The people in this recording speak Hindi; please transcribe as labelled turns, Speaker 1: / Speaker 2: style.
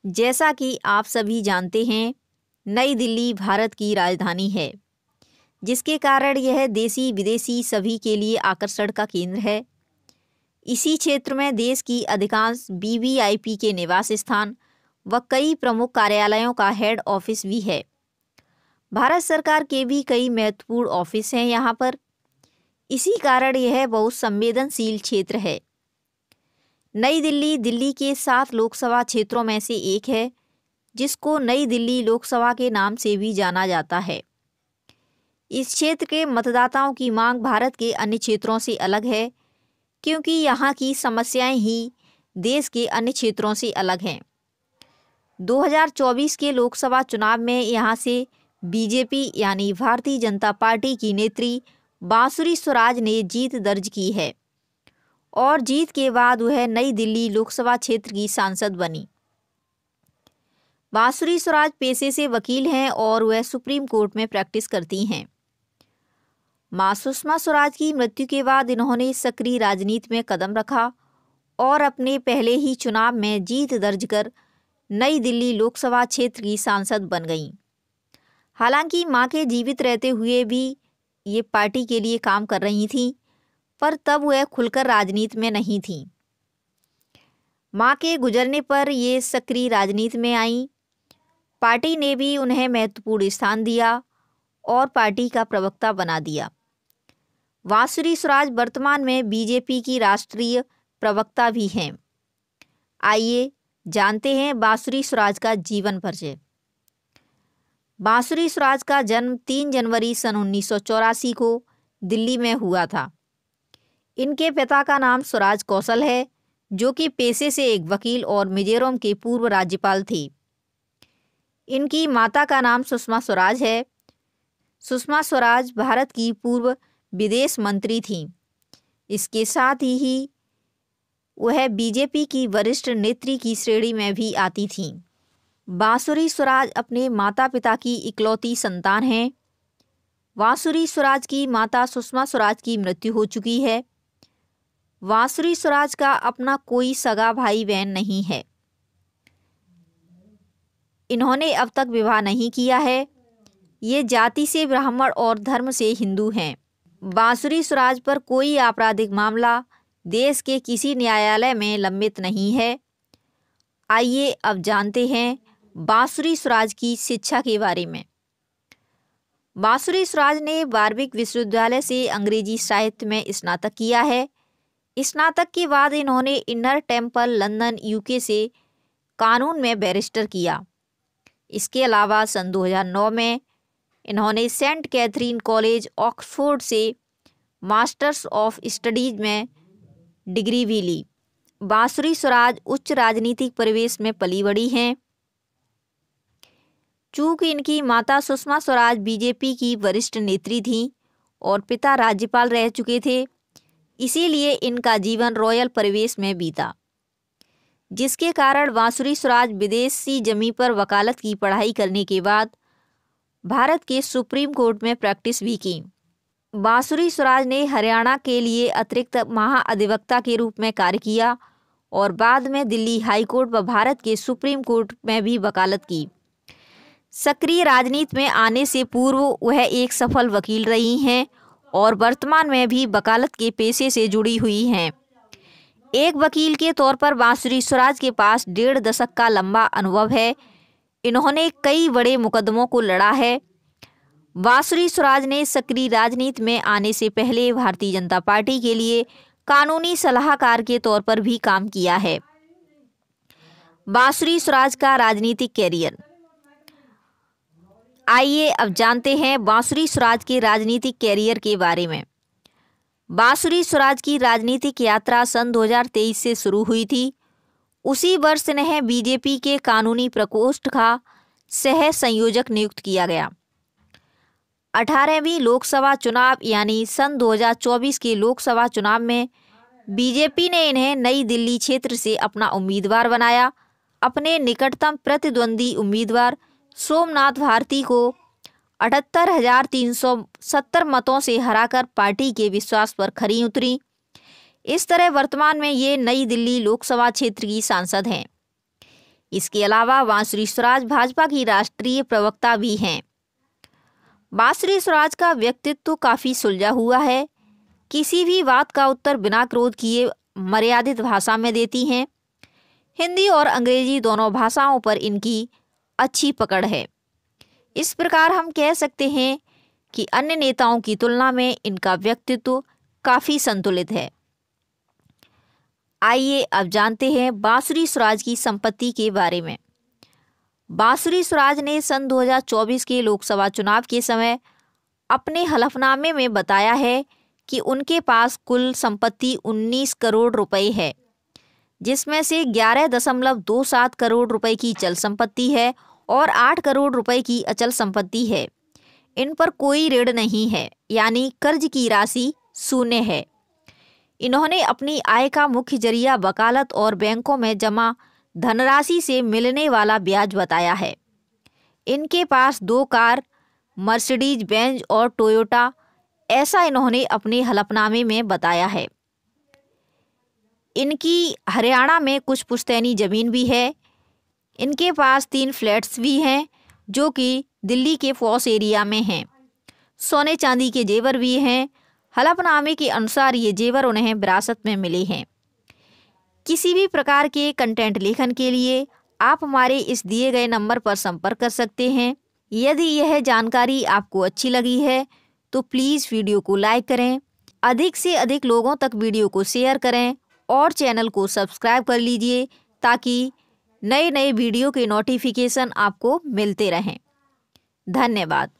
Speaker 1: जैसा कि आप सभी जानते हैं, नई दिल्ली भारत की राजधानी है, जिसके कारण यह देसी विदेशी सभी के लिए आकर्षण का केंद्र है। इसी क्षेत्र में देश की अधिकांश वीवीआईपी के निवास स्थान व कई प्रमुख कार्यालयों का हेड ऑफिस भी है। भारत सरकार के भी कई महत्वपूर्ण ऑफिस हैं यहाँ पर। इसी कारण यह बहुत संवेदनशील क्षेत्र है। नई दिल्ली दिल्ली के 7 लोकसभा क्षेत्रों में से एक है, जिसको नई दिल्ली लोकसभा के नाम से भी जाना जाता है। इस क्षेत्र के मतदाताओं की मांग भारत के अन्य क्षेत्रों से अलग है, क्योंकि यहाँ की समस्याएं ही देश के अन्य क्षेत्रों से अलग हैं। 2024 के लोकसभा चुनाव में यहाँ से बीजेपी यानी भारतीय जनता पार्टी की नेत्री बांसुरी स्वराज ने जीत दर्ज की है और जीत के बाद वह नई दिल्ली लोकसभा क्षेत्र की सांसद बनी। बांसुरी स्वराज पेशे से वकील हैं और वह सुप्रीम कोर्ट में प्रैक्टिस करती हैं। मां सुषमा स्वराज की मृत्यु के बाद इन्होंने सक्रिय राजनीति में कदम रखा और अपने पहले ही चुनाव में जीत दर्ज कर नई दिल्ली लोकसभा क्षेत्र की सांसद बन गईं। हालांकि मां के जीवित रहते हुए भी ये पार्टी के लिए काम कर रही थीं, पर तब वह खुलकर राजनीति में नहीं थीं। मां के गुजरने पर ये सक्रिय राजनीति में आईं। पार्टी ने भी उन्हें महत्वपूर्ण स्थान दिया और पार्टी का प्रवक्ता बना दिया। बांसुरी स्वराज वर्तमान में बीजेपी की राष्ट्रीय प्रवक्ता भी हैं। आइए जानते हैं बांसुरी स्वराज का जीवन परिचय। बांसुरी स्वराज का जन्म 3 जनवरी सन 1984 को दिल्ली में हुआ था। इनके पिता का नाम स्वराज कौशल है, जो कि पेशे से एक वकील और मिजोरम के पूर्व राज्यपाल थे। इनकी माता का नाम सुषमा स्वराज है। सुषमा स्वराज भारत की पूर्व विदेश मंत्री थीं। इसके साथ ही वह बीजेपी की वरिष्ठ नेत्री की श्रेणी में भी आती थीं। बांसुरी स्वराज अपने माता पिता की इकलौती संतान हैं। बांसुरी स्वराज की माता सुषमा स्वराज की मृत्यु हो चुकी है। बांसुरी स्वराज का अपना कोई सगा भाई बहन नहीं है। इन्होंने अब तक विवाह नहीं किया है। ये जाति से ब्राह्मण और धर्म से हिंदू हैं। बांसुरी स्वराज पर कोई आपराधिक मामला देश के किसी न्यायालय में लंबित नहीं है। आइए अब जानते हैं बांसुरी स्वराज की शिक्षा के बारे में। बांसुरी स्वराज ने वार्विक विश्वविद्यालय से अंग्रेजी साहित्य में स्नातक किया है। स्नातक के बाद इन्होंने इनर टेम्पल लंदन यूके से कानून में बैरिस्टर किया। इसके अलावा सन 2009 में इन्होंने सेंट कैथरीन कॉलेज ऑक्सफोर्ड से मास्टर्स ऑफ स्टडीज में डिग्री भी ली। बांसुरी स्वराज उच्च राजनीतिक परिवेश में पली बड़ी हैं। चूंकि इनकी माता सुषमा स्वराज बीजेपी की वरिष्ठ नेत्री थीं और पिता राज्यपाल रह चुके थे, इसीलिए इनका जीवन रॉयल परिवेश में बीता, जिसके कारण बांसुरी स्वराज विदेशी जमी पर वकालत की पढ़ाई करने के बाद भारत के सुप्रीम कोर्ट में प्रैक्टिस भी की। बांसुरी स्वराज ने हरियाणा के लिए अतिरिक्त महाअधिवक्ता के रूप में कार्य किया और बाद में दिल्ली हाई कोर्ट व भारत के सुप्रीम कोर्ट में भी वकालत की। सक्रिय राजनीति में आने से पूर्व वह एक सफल वकील रही हैं और वर्तमान में भी वकालत के पेशे से जुड़ी हुई हैं। एक वकील के तौर पर बांसुरी स्वराज के पास 1.5 दशक का लंबा अनुभव है। इन्होंने कई बड़े मुकदमों को लड़ा है। बांसुरी स्वराज ने सक्रिय राजनीति में आने से पहले भारतीय जनता पार्टी के लिए कानूनी सलाहकार के तौर पर भी काम किया है। बांसुरी स्वराज का राजनीतिक कैरियर। आइए अब जानते हैं बांसुरी स्वराज के राजनीतिक कैरियर के बारे में। बांसुरी स्वराज की राजनीतिक यात्रा सन 2023 से शुरू हुई थी। उसी वर्ष इन्हें बीजेपी के कानूनी प्रकोष्ठ का सह संयोजक नियुक्त किया गया। 18वीं लोकसभा चुनाव यानी सन 2024 के लोकसभा चुनाव में बीजेपी ने इन्हें नई दिल्ली क्षेत्र से अपना उम्मीदवार बनाया। अपने निकटतम प्रतिद्वंदी उम्मीदवार सोमनाथ भारती को 78,370 मतों से हराकर पार्टी के विश्वास पर खरी उतरी। इस तरह वर्तमान में ये नई दिल्ली लोकसभा क्षेत्र की सांसद हैं। इसके अलावा बांसुरी स्वराज भाजपा की राष्ट्रीय प्रवक्ता भी हैं। बांसुरी स्वराज का व्यक्तित्व काफ़ी सुलझा हुआ है। किसी भी बात का उत्तर बिना क्रोध किए मर्यादित भाषा में देती हैं। हिंदी और अंग्रेजी दोनों भाषाओं पर इनकी अच्छी पकड़ है। इस प्रकार हम कह सकते हैं कि अन्य नेताओं की तुलना में इनका व्यक्तित्व काफ़ी संतुलित है। आइए अब जानते हैं बांसुरी स्वराज की संपत्ति के बारे में। बांसुरी स्वराज ने सन 2024 के लोकसभा चुनाव के समय अपने हलफनामे में बताया है कि उनके पास कुल संपत्ति 19 करोड़ रुपए है, जिसमें से 11.27 करोड़ रुपए की चल संपत्ति है और 8 करोड़ रुपए की अचल संपत्ति है। इन पर कोई ऋण नहीं है, यानी कर्ज की राशि शून्य है। इन्होंने अपनी आय का मुख्य जरिया वकालत और बैंकों में जमा धनराशि से मिलने वाला ब्याज बताया है। इनके पास 2 कार, मर्सिडीज बेंज और टोयोटा, ऐसा इन्होंने अपने हलफनामे में बताया है। इनकी हरियाणा में कुछ पुश्तैनी जमीन भी है। इनके पास 3 फ्लैट्स भी हैं जो कि दिल्ली के पॉश एरिया में हैं। सोने चांदी के जेवर भी हैं। हलफनामे के अनुसार ये जेवर उन्हें विरासत में मिले हैं। किसी भी प्रकार के कंटेंट लेखन के लिए आप हमारे इस दिए गए नंबर पर संपर्क कर सकते हैं। यदि यह जानकारी आपको अच्छी लगी है तो प्लीज़ वीडियो को लाइक करें, अधिक से अधिक लोगों तक वीडियो को शेयर करें और चैनल को सब्सक्राइब कर लीजिए ताकि नए नए वीडियो के नोटिफिकेशन आपको मिलते रहें। धन्यवाद।